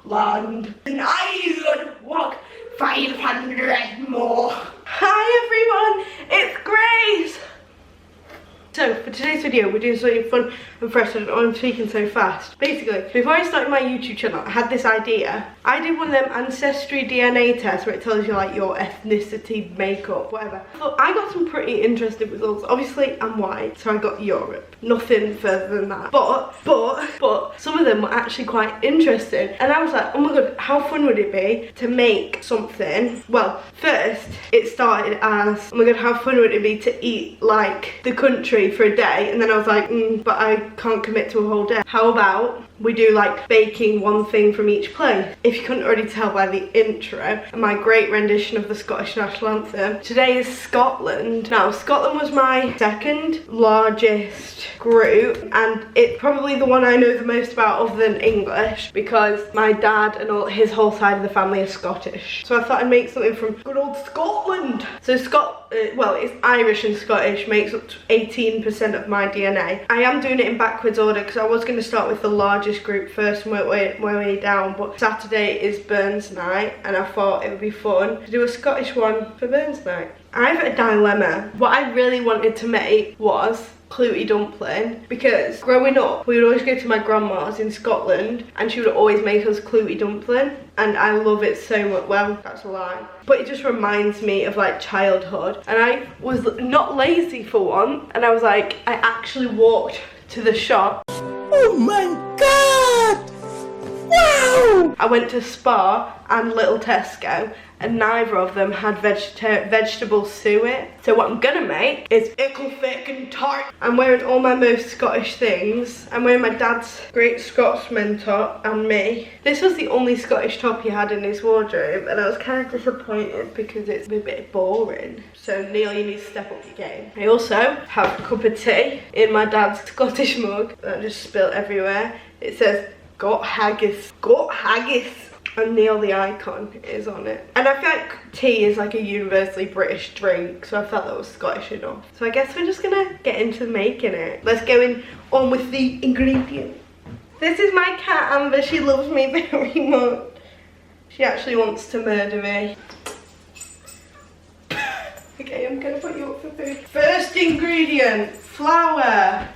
Scotland. And I would walk 500 more. Hi everyone, it's Grace. So for today's video, we're doing something fun and fresh. I don't know why I'm speaking so fast. Basically, before I started my YouTube channel, I had this idea. I did one of them ancestry DNA tests where it tells you like your ethnicity, makeup, whatever. So I got some pretty interesting results. Obviously, I'm white, so I got Europe. Nothing further than that. But some of them were actually quite interesting. And I was like, oh my god, how fun would it be to make something? Well, first, it started as, oh my god, how fun would it be to eat like the country for a day? And then I was like, but I can't commit to a whole day. How about we do like baking one thing from each place? If you couldn't already tell by the intro and my great rendition of the Scottish national anthem, today is Scotland. Now, Scotland was my second largest group, and it's probably the one I know the most about other than English, because my dad and his whole side of the family is Scottish. So I thought I'd make something from good old Scotland. So well, it's Irish and Scottish, makes up to 18% of my DNA. I am doing it in backwards order because I was going to start with the largest group first and work my way down, but Saturday is Burns night and I thought it would be fun to do a Scottish one for Burns night. I have a dilemma. What I really wanted to make was clouty dumpling, because growing up we would always go to my grandma's in Scotland and she would always make us clouty dumpling, and I love it so much. Well, that's a lie, but it just reminds me of like childhood. And I was not lazy for one, and I was like, I actually walked to the shop. Oh my god, wow! I went to Spar and Little Tesco, and neither of them had vegetable suet. So what I'm gonna make is ickle thick and tart. I'm wearing all my most Scottish things. I'm wearing my dad's great Scotsman top and me. This was the only Scottish top he had in his wardrobe, and I was kind of disappointed because it's a bit boring. So Neil, you need to step up your game. I also have a cup of tea in my dad's Scottish mug that I just spilled everywhere. It says, "Got haggis, got haggis." And Neil the icon is on it. And I feel like tea is like a universally British drink, so I felt that was Scottish enough. So I guess we're just gonna get into making it. Let's go on with the ingredients. This is my cat Amber, she loves me very much. She actually wants to murder me. Okay, I'm gonna put you up for food. First ingredient, flour.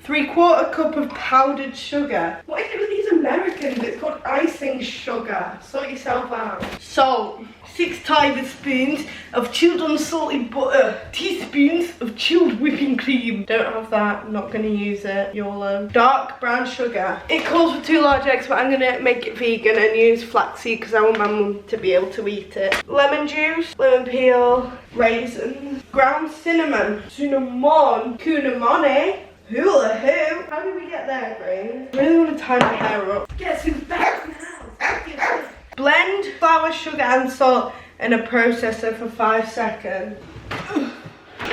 3/4 cup of powdered sugar. What is it with these Americans? It's called icing sugar. Sort yourself out. Salt. 6 tablespoons of chilled unsalted butter. Teaspoons of chilled whipping cream. Don't have that. I'm not going to use it. YOLO. Dark brown sugar. It calls for 2 large eggs, but I'm going to make it vegan and use flaxseed because I want my mum to be able to eat it. Lemon juice. Lemon peel. Raisins. Ground cinnamon. Cinnamon. Cunamone. Hula hoo! How did we get there, Grace? I really want to tie my hair up. Get some back now! Blend flour, sugar and salt in a processor for 5 seconds.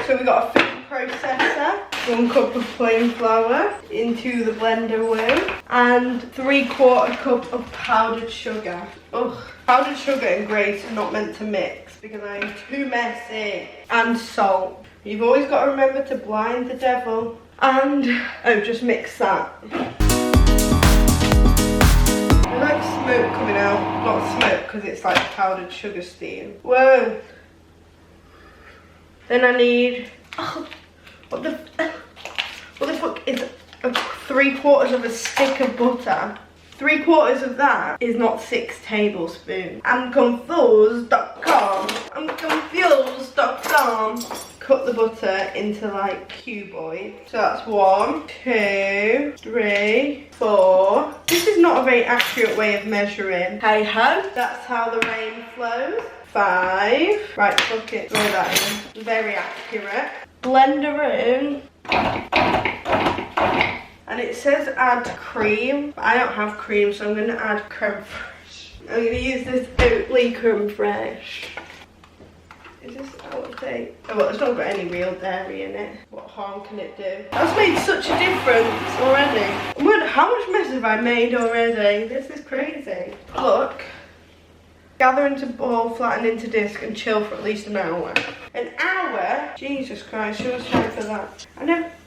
So we got a food processor, 1 cup of plain flour into the blender with, and 3/4 cup of powdered sugar. Ugh. Powdered sugar and Grace are not meant to mix because I am too messy. And salt. You've always got to remember to blind the devil. And, oh, just mix that. There's like smoke coming out. Not smoke, because it's like powdered sugar steam. Whoa. Then I need, oh, what the fuck is 3/4 of a stick of butter? 3/4 of that is not 6 tablespoons. I'm confused.com. I'm confused.com. Cut the butter into like cuboids. So that's 1, 2, 3, 4. This is not a very accurate way of measuring. Hey ho, that's how the rain flows. 5. Right, fuck it, throw that in. Very accurate. Blender in. And it says add cream, but I don't have cream, so I'm going to add creme fraiche. I'm going to use this Oatly creme fraiche. Is this out of date? Oh well, it's not got any real dairy in it. What harm can it do? That's made such a difference already. Oh my god, how much mess have I made already? This is crazy. Look. gather into ball, flatten into disc and chill for at least an hour. An hour? Jesus Christ, who has time for that?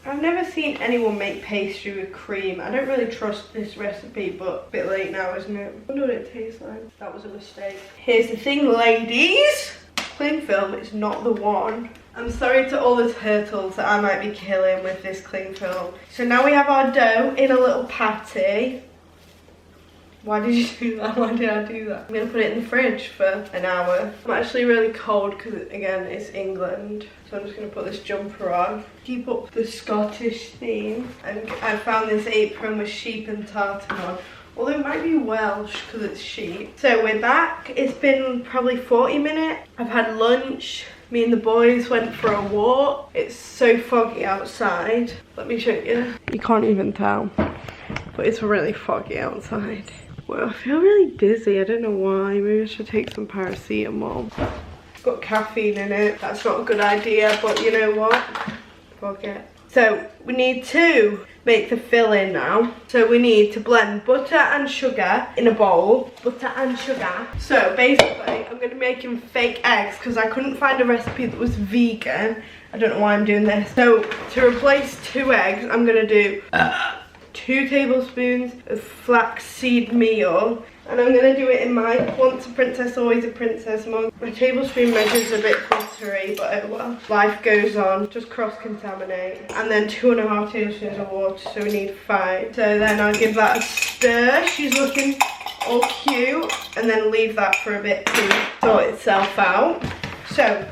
I've never seen anyone make pastry with cream. I don't really trust this recipe, but a bit late now, isn't it? I wonder what it tastes like. That was a mistake. Here's the thing, ladies. Cling film is not the one. I'm sorry to all the turtles that I might be killing with this cling film. So now we have our dough in a little patty. Why did you do that? Why did I do that? I'm gonna put it in the fridge for an hour. I'm actually really cold because, again, it's England. So I'm just gonna put this jumper on. Keep up the Scottish theme. And I found this apron with sheep and tartan on. Although it might be Welsh because it's sheep. So we're back. It's been probably 40 minutes. I've had lunch. Me and the boys went for a walk. It's so foggy outside. Let me show you. You can't even tell. But it's really foggy outside. Well, I feel really dizzy. I don't know why. Maybe I should take some paracetamol. It's got caffeine in it. That's not a good idea, but you know what? Fuck it. So we need to make the filling now. So we need to blend butter and sugar in a bowl. Butter and sugar. So basically, I'm going to be making fake eggs because I couldn't find a recipe that was vegan. I don't know why I'm doing this. So to replace 2 eggs, I'm going to do 2 tablespoons of flaxseed meal, and I'm going to do it in my once a princess always a princess mug. My tablespoon measure's a bit glittery, but oh well, life goes on. Just cross-contaminate. And then 2.5 tablespoons of water, so we need 5. So then I'll give that a stir. She's looking all cute, and then leave that for a bit to sort itself out. So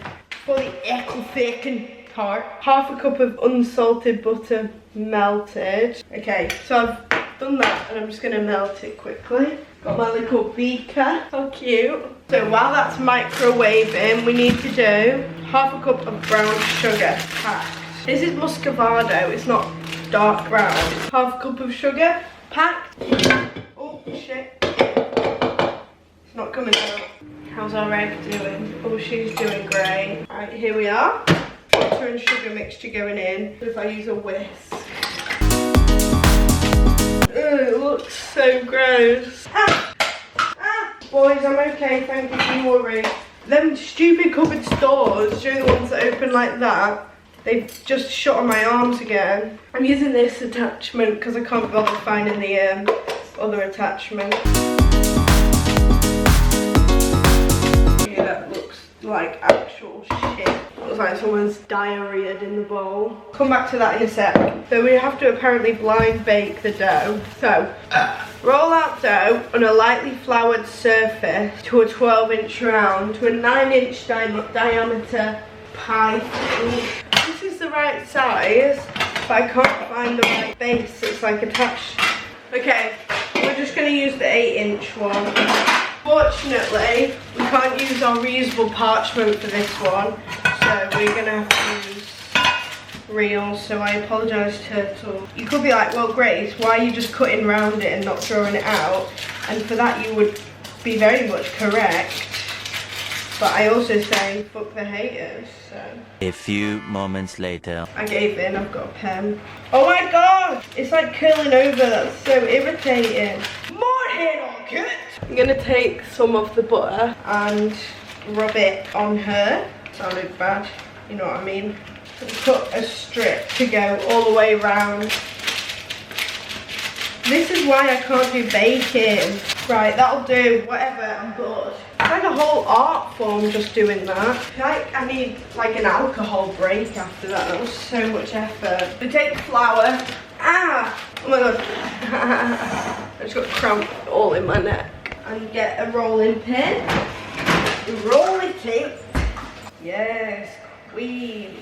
for the eco-faking part, 1/2 cup of unsalted butter melted. Okay, so I've done that and I'm just going to melt it quickly. Got my little beaker. How cute. So while that's microwaving, we need to do 1/2 cup of brown sugar packed. This is muscovado, it's not dark brown. 1/2 cup of sugar packed. Oh shit. It's not coming out. How's our egg doing? Oh, she's doing great. Alright, here we are. Butter and sugar mixture going in. If I use a whisk. Ugh, it looks so gross. Ah! Ah! Boys, I'm okay, thank you, don't worry. Them stupid cupboard stores, you know the ones that open like that, they've just shut on my arms again. I'm using this attachment because I can't bother finding the other attachment. Yeah, that looks like actual shit. Looks like someone's diarrheaed in the bowl. Come back to that in a sec. So we have to apparently blind bake the dough. So roll out dough on a lightly floured surface to a 12-inch round to a 9-inch diameter pie thing. This is the right size, but I can't find the right base. It's like attached. Okay, we're just going to use the 8-inch one. Fortunately, we can't use our reusable parchment for this one. So we're gonna have to use real, so I apologise, turtle. You could be like, well Grace, why are you just cutting around it and not throwing it out? And for that you would be very much correct. But I also say, fuck the haters, so. A few moments later. I gave in, I've got a pen. Oh my god! It's like curling over, that's so irritating. More head on cut! I'm gonna take some of the butter and rub it on her. Sounded bad, you know what I mean. Cut a strip to go all the way around. This is why I can't do baking. Right, that'll do, whatever, I'm bored. It's like a whole art form just doing that. I need like an alcohol break after that. That was so much effort. We take flour. Ah! Oh my god. I just got cramp all in my neck. And get a rolling pin. Roll it in. Yes, queen.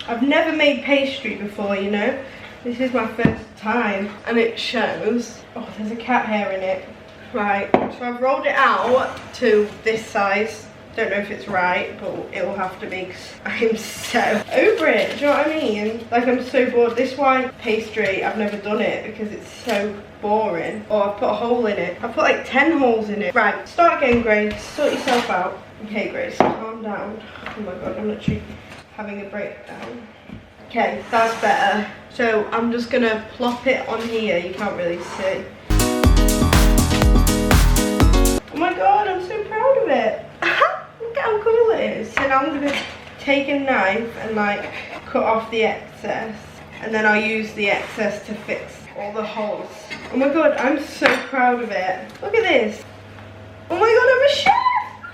I've never made pastry before, you know. This is my first time and it shows. Oh, there's a cat hair in it. Right, so I've rolled it out to this size. Don't know if it's right, but it will have to be because I'm so over it. Do you know what I mean? Like, I'm so bored. This is why pastry, I've never done it because it's so boring. Or I've put a hole in it. I've put like 10 holes in it. Right, start again, Grace. Sort yourself out. Okay, Grace, calm down. Oh my god, I'm literally having a breakdown. Okay, that's better. So I'm just gonna plop it on here. You can't really see. Oh my god, I'm so proud of it. Look at how cool it is. So now I'm gonna take a knife and like cut off the excess, and then I'll use the excess to fix all the holes. Oh my god, I'm so proud of it. Look at this. Oh my god, I'm a chef!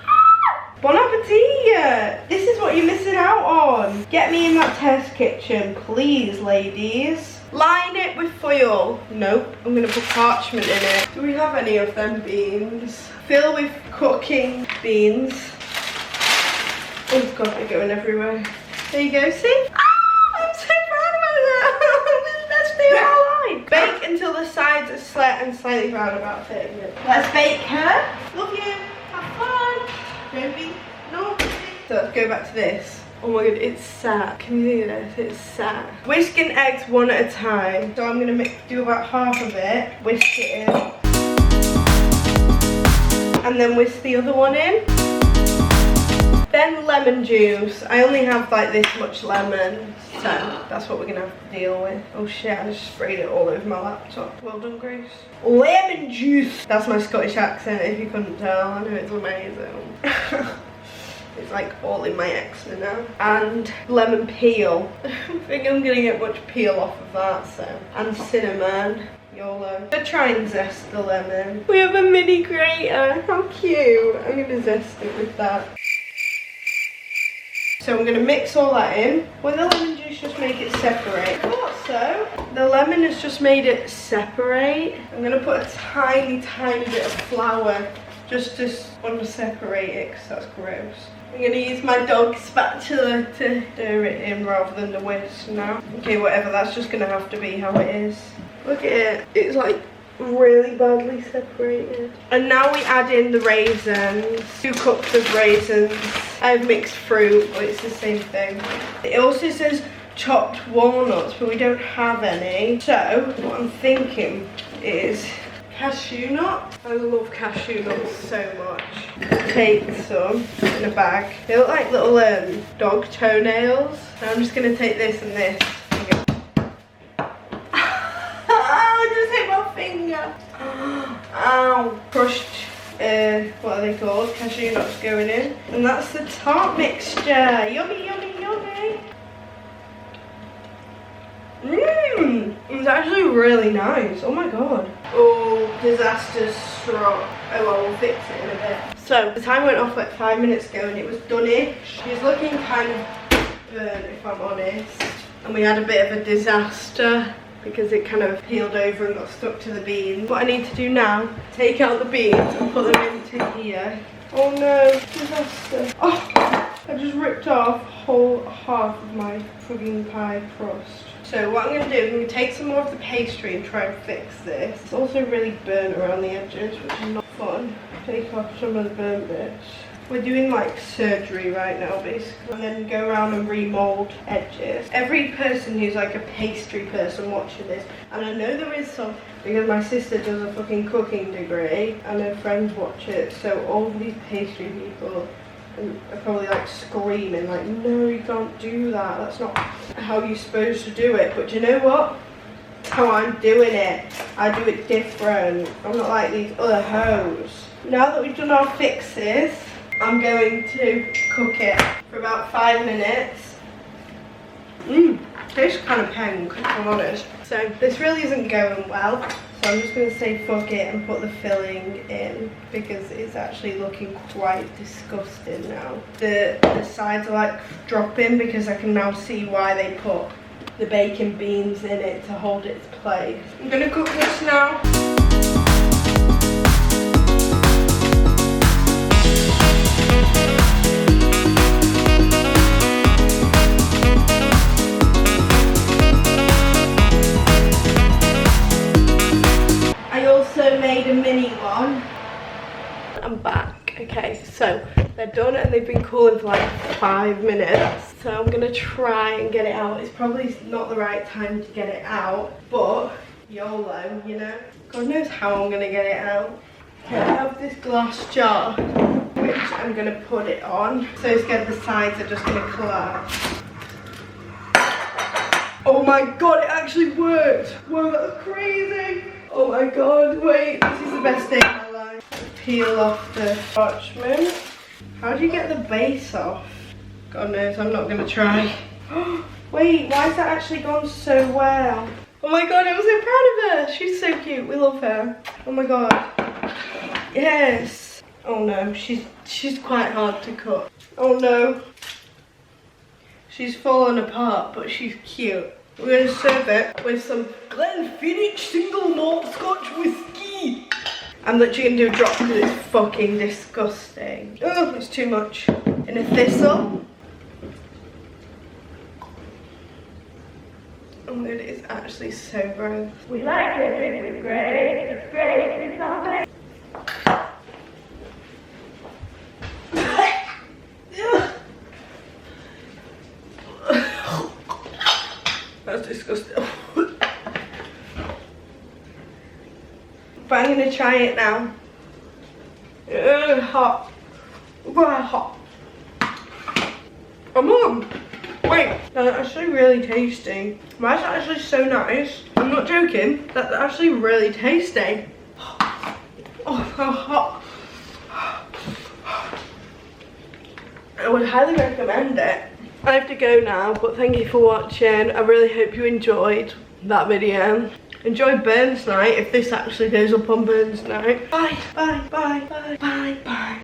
Ah! Bon appetit! This is what you're missing out on. Get me in that test kitchen, please, ladies. Line it with foil. Nope, I'm gonna put parchment in it. Do we have any of them beans? Fill with cooking beans. Oh god, they're going everywhere. There you go, see? Ah, I'm so proud of it. This is the best day of my life. Bake until the sides are set and slightly brown, about 30 minutes. Let's bake her. Love you. Have fun. Don't be naughty. So let's go back to this. Oh my god, it's sat. Can you see this? It's sat. Whisking eggs one at a time. So I'm gonna do about half of it. Whisk it in. And then whisk the other one in. Then lemon juice. I only have like this much lemon, so that's what we're gonna have to deal with. Oh shit, I just sprayed it all over my laptop. Well done, Grace. Lemon juice. That's my Scottish accent, if you couldn't tell. I know it's amazing. It's like all in my eczema now. And lemon peel. I think I'm gonna get much peel off of that, so. And cinnamon. YOLO. I'm gonna try and zest the lemon. We have a mini grater. How cute. I'm gonna zest it with that. So I'm gonna mix all that in. Will the lemon juice just make it separate? I thought so. The lemon has just made it separate. I'm gonna put a tiny, tiny bit of flour just to separate it, because that's gross. I'm gonna use my dog spatula to stir it in rather than the whisk now. Okay, whatever, that's just gonna have to be how it is. Look at it, it's like really badly separated. And now we add in the raisins. 2 cups of raisins. I have mixed fruit, but it's the same thing. It also says chopped walnuts, but we don't have any. So what I'm thinking is cashew nut. I love cashew nuts so much. Take some in a bag. They look like little dog toenails. Now I'm just gonna take this and this. I just hit my finger. Ow. Crushed, what are they called? Cashew nuts going in. And that's the tart mixture. Yummy, yummy, yummy. Mmm. It's actually really nice. Oh my god. Oh, disaster struck. Oh well, we'll fix it in a bit. So, the time went off like 5 minutes ago and it was done-ish. She's looking kind of burnt, if I'm honest. And we had a bit of a disaster because it kind of peeled over and got stuck to the beans. What I need to do now, take out the beans and put them into here. Oh no, disaster. Oh, I just ripped off whole half of my frigging pie crust. So what I'm going to do, I'm going to take some more of the pastry and try and fix this. It's also really burnt around the edges, which is not fun. Take off some of the burnt bits. We're doing like surgery right now basically, and then go around and remold edges. Every person who's like a pastry person watching this, and I know there is some because my sister does a fucking cooking degree and her friends watch it, so all of these pastry people are probably like screaming like, no, you can't do that, that's not how you're supposed to do it. But you know what? That's how I'm doing it. I do it different. I'm not like these other hoes. Now that we've done our fixes, I'm going to cook it for about 5 minutes. Tastes kind of peng, if I'm honest. So this really isn't going well. So I'm just going to say fuck it and put the filling in because it's actually looking quite disgusting now. The sides are like dropping because I can now see why they put the bacon beans in it to hold its place. I'm going to cook this now. Made a mini one. I'm back. Okay, so they're done and they've been cooling for like 5 minutes. So I'm gonna try and get it out. It's probably not the right time to get it out, but YOLO, you know. God knows how I'm gonna get it out. Okay, I have this glass jar which I'm gonna put it on. So scared the sides are just gonna collapse. Oh my god, it actually worked! Whoa, that was crazy! Oh my god, wait, this is the best day of my life. peel off the parchment. How do you get the base off? God knows, I'm not gonna try. Wait, why has that actually gone so well? Oh my god, I'm so proud of her. She's so cute, we love her. Oh my god. Yes. Oh no, she's quite hard to cut. Oh no. She's fallen apart, but she's cute. We're gonna serve it with some Glenfiddich single malt Scotch whiskey. I'm literally gonna do a drop because it's fucking disgusting. Oh, it's too much. And a thistle. Oh my god, it's actually so gross. We like it, it's great, it's great, it's something. That's disgusting. But I'm gonna try it now. Hot. Wow, hot. Oh mum! Wait, that's actually really tasty. Why is that actually so nice? I'm not joking. That's actually really tasty. Oh, so hot. I would highly recommend it. I have to go now, but thank you for watching. I really hope you enjoyed that video. Enjoy Burns Night if this actually goes up on Burns Night. Bye, bye, bye, bye, bye, bye.